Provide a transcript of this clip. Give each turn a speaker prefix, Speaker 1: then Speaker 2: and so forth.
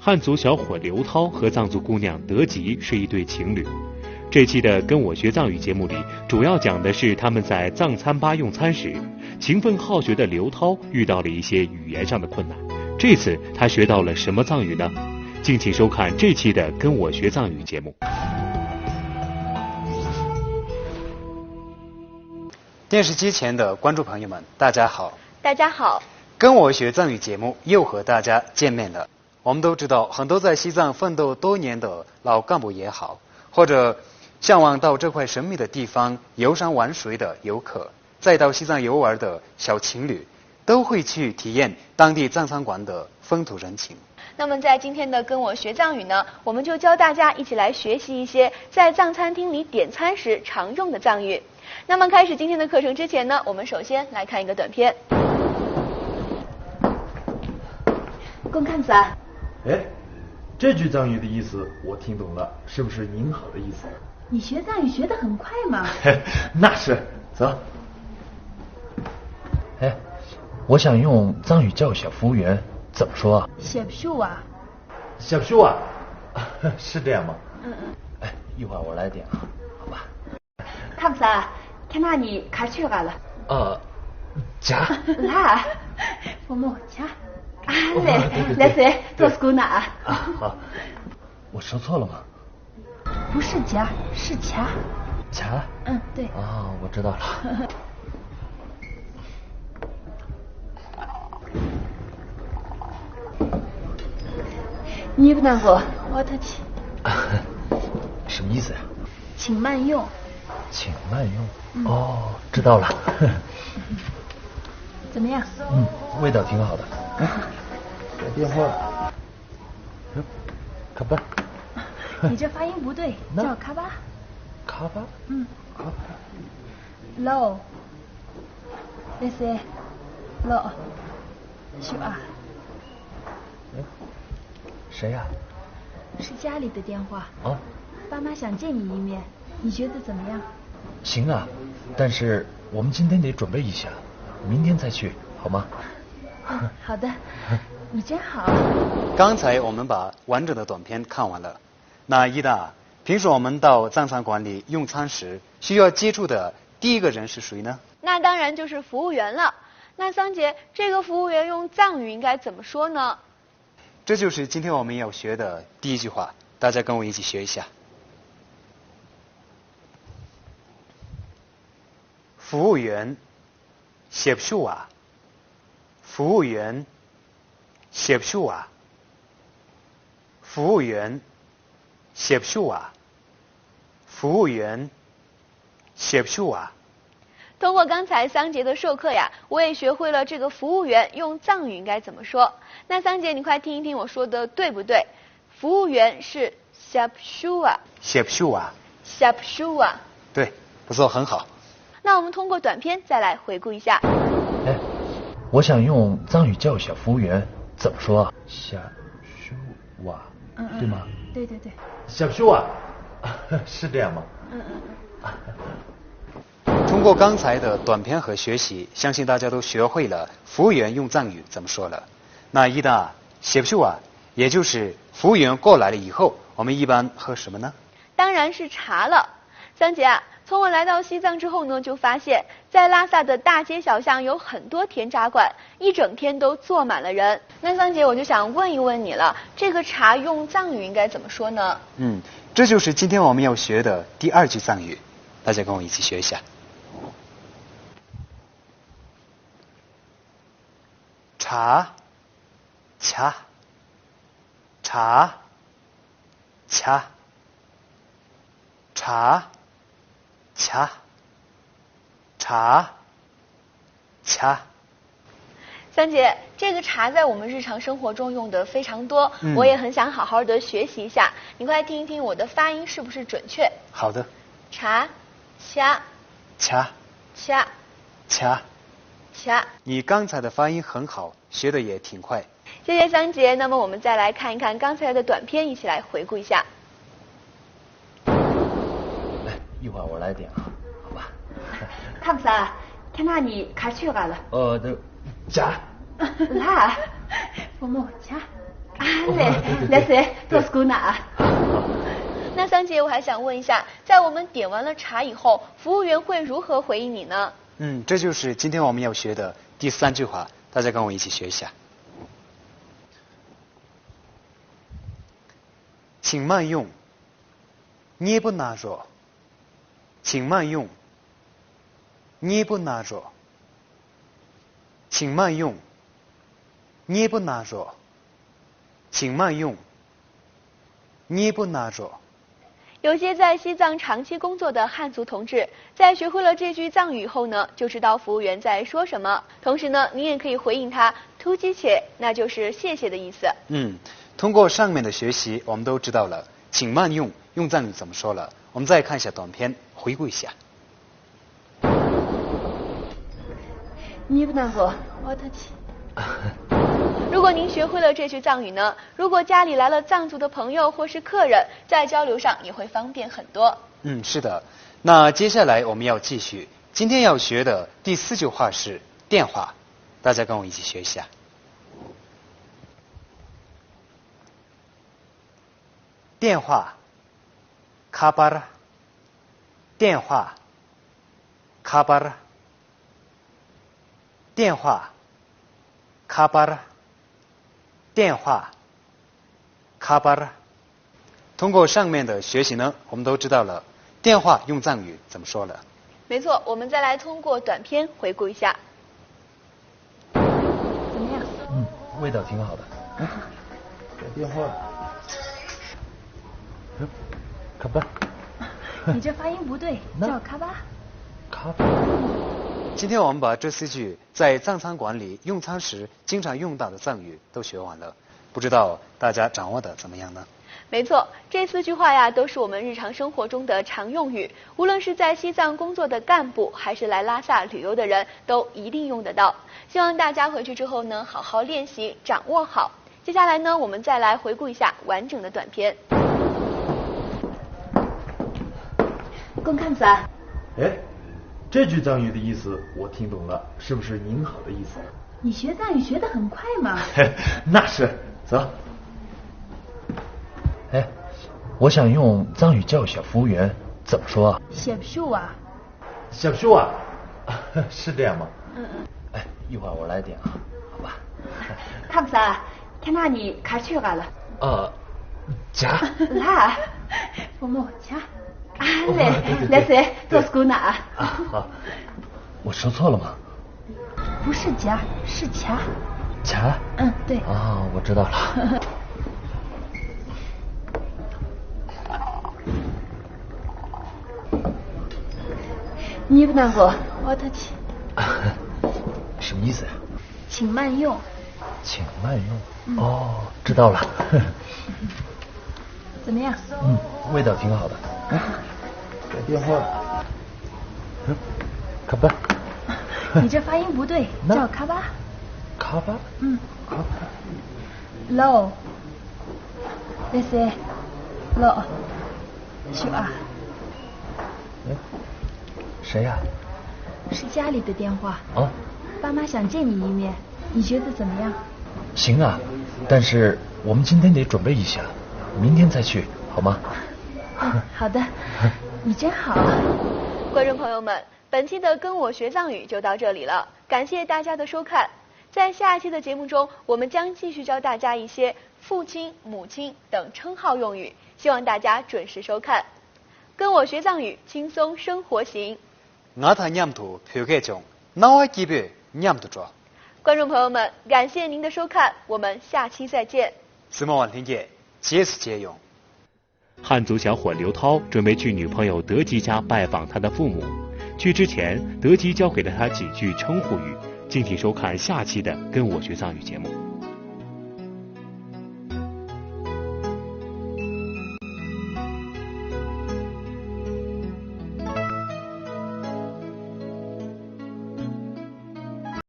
Speaker 1: 汉族小伙刘涛和藏族姑娘德吉是一对情侣。这期的《跟我学藏语》节目里，主要讲的是他们在藏餐吧用餐时，勤奋好学的刘涛遇到了一些语言上的困难。这次他学到了什么藏语呢？敬请收看这期的《跟我学藏语》节目。
Speaker 2: 电视机前的观众朋友们，大家好！
Speaker 3: 大家好！
Speaker 2: 跟我学藏语节目又和大家见面了。我们都知道，很多在西藏奋斗多年的老干部也好，或者向往到这块神秘的地方游山玩水的游客，再到西藏游玩的小情侣，都会去体验当地藏餐馆的风土人情。
Speaker 3: 那么在今天的跟我学藏语呢，我们就教大家一起来学习一些在藏餐厅里点餐时常用的藏语。那么开始今天的课程之前呢，我们首先来看一个短片。公看子啊，
Speaker 4: 哎，这句藏语的意思我听懂了，是不是您好的意思？
Speaker 5: 你学藏语学得很快嘛？
Speaker 4: 那是，走。哎，我想用藏语叫小服务员，怎么说啊？
Speaker 5: 小树啊。
Speaker 4: 小树啊，是这样吗？哎，一会儿我来点啊，好吧。
Speaker 5: 看不啥？看那你卡去干了？
Speaker 4: 夹。
Speaker 5: 啦，我们夹。啊，来谁？做什么呢？
Speaker 4: 好，我说错了吗？
Speaker 5: 不是夹，是卡。
Speaker 4: 卡？
Speaker 5: 对。
Speaker 4: 我知道了。
Speaker 5: 你不难过，我特气。
Speaker 4: 什么意思呀？
Speaker 5: 请慢用。
Speaker 4: 请慢用。知道了。
Speaker 5: 怎么样？
Speaker 4: 味道挺好的。来电话。卡巴。
Speaker 5: 你这发音不对，叫卡巴。
Speaker 4: 卡巴？卡巴。
Speaker 5: low。这是 low。是吧？
Speaker 4: 谁呀？
Speaker 5: 是家里的电话。爸妈想见你一面，你觉得怎么样？
Speaker 4: 行啊，但是我们今天得准备一下，明天再去，好吗？
Speaker 5: 好的，你真好。
Speaker 2: 刚才我们把完整的短片看完了。那伊达，平时我们到藏餐馆里用餐时，需要接触的第一个人是谁呢？
Speaker 3: 那当然就是服务员了。那桑姐，这个服务员用藏语应该怎么说呢？
Speaker 2: 这就是今天我们要学的第一句话，大家跟我一起学一下。服务员，谢树啊。服务员，谢树啊。服务员，谢树啊。服务员，谢树啊。
Speaker 3: 通过刚才桑杰的授课呀，我也学会了这个服务员用藏语应该怎么说。那桑杰，你快听一听我说的对不对？服务员是 Shapshua。
Speaker 2: Shapshua。
Speaker 3: Shapshua。
Speaker 2: 对，不错，很好。
Speaker 3: 那我们通过短片再来回顾一下。
Speaker 4: 哎，我想用藏语叫小服务员，怎么说啊？Shapshua，对吗？
Speaker 5: 对。
Speaker 4: Shapshua，是这样吗？
Speaker 2: 通过刚才的短片和学习，相信大家都学会了服务员用藏语怎么说了。那伊达，Shapshua，也就是服务员过来了以后，我们一般喝什么呢？
Speaker 3: 当然是茶了。桑杰啊，从我来到西藏之后呢，就发现，在拉萨的大街小巷有很多甜茶馆，一整天都坐满了人。那桑杰，我就想问一问你了，这个茶用藏语应该怎么说呢？
Speaker 2: 这就是今天我们要学的第二句藏语，大家跟我一起学一下。茶，茶，茶，茶，茶，茶，茶，茶。
Speaker 3: 桑姐，这个茶在我们日常生活中用的非常多，我也很想好好的学习一下。你快听一听我的发音是不是准确？
Speaker 2: 好的。
Speaker 3: 茶，掐，
Speaker 2: 掐，
Speaker 3: 掐，
Speaker 2: 掐，
Speaker 3: 掐。
Speaker 2: 你刚才的发音很好，学的也挺快。
Speaker 3: 谢谢桑杰。那么我们再来看一看刚才的短片，一起来回顾一下。
Speaker 4: 来，一会儿我来点啊，好吧？
Speaker 5: 看不啥？看那你卡去干了？
Speaker 4: 夹。
Speaker 5: 啦，我们夹。来谁？多斯姑娜。
Speaker 3: 那桑姐，我还想问一下，在我们点完了茶以后，服务员会如何回应你呢？
Speaker 2: 这就是今天我们要学的第3句话，大家跟我一起学一下。请慢用，你也不拿着。请慢用，你也不拿着。请慢用，你也不拿着。请慢用，你也不拿着。
Speaker 3: 有些在西藏长期工作的汉族同志，在学会了这句藏语后呢，就知道服务员在说什么。同时呢，你也可以回应他“突击且”，那就是谢谢的意思。
Speaker 2: 通过上面的学习，我们都知道了请慢用用藏语怎么说了。我们再看一下短片，回顾一下。
Speaker 5: 你不拿着，我特气。
Speaker 3: 如果您学会了这句藏语呢，如果家里来了藏族的朋友或是客人，在交流上也会方便很多。
Speaker 2: 是的。那接下来我们要继续，今天要学的第4句话是电话，大家跟我一起学一下。电话，卡巴拉。电话，卡巴拉。电话，卡巴拉。电话，卡巴拉。通过上面的学习呢，我们都知道了电话用藏语怎么说了。
Speaker 3: 没错，我们再来通过短片回顾一下。
Speaker 5: 怎么样？
Speaker 4: 味道挺好的。改电话。卡巴。
Speaker 5: 你这发音不对，叫卡巴。
Speaker 4: 卡巴。
Speaker 2: 今天我们把这4句在藏餐馆里用餐时经常用到的藏语都学完了，不知道大家掌握的怎么样呢？
Speaker 3: 没错，这4句话呀，都是我们日常生活中的常用语，无论是在西藏工作的干部，还是来拉萨旅游的人，都一定用得到。希望大家回去之后呢，好好练习，掌握好。接下来呢，我们再来回顾一下完整的短片。
Speaker 5: 公看子啊。
Speaker 4: 这句藏语的意思我听懂了，是不是您好的意思？
Speaker 5: 你学藏语学得很快嘛。
Speaker 4: 那是，走。我想用藏语叫一下服务员，怎么说啊？
Speaker 5: 小树啊。
Speaker 4: 小树啊，是这样吗？一会儿我来点啊，好吧。
Speaker 5: 看不啥？看那你卡去了了。
Speaker 4: 夹。
Speaker 5: 来，父母夹。来谁？多斯姑娜。
Speaker 4: 好，我说错了吗？
Speaker 5: 不是夹，是卡。
Speaker 4: 卡？
Speaker 5: 对。
Speaker 4: 我知道了。
Speaker 5: 你不拿着，我特气。
Speaker 4: 什么意思呀？
Speaker 5: 请慢用。
Speaker 4: 请慢用。知道了。
Speaker 5: 怎么样？
Speaker 4: 味道挺好的。改电话。卡巴。
Speaker 5: 你这发音不对，叫卡巴。
Speaker 4: 卡巴？卡巴。
Speaker 5: low。来谁？low。去啊。
Speaker 4: 谁呀？
Speaker 5: 是家里的电话。爸妈想见你一面，你觉得怎么样？
Speaker 4: 行啊，但是我们今天得准备一下，明天再去，好吗？
Speaker 5: 好的。你真好。
Speaker 3: 观众朋友们，本期的跟我学藏语就到这里了，感谢大家的收看。在下一期的节目中，我们将继续教大家一些父亲、母亲等称号用语，希望大家准时收看。跟我学藏语，轻松生活行。观众朋友们，感谢您的收看，我们下期再见。
Speaker 1: 汉族小伙刘涛准备去女朋友德吉家拜访他的父母。去之前，德吉教给了他几句称呼语。敬请收看下期的《跟我学藏语》节目。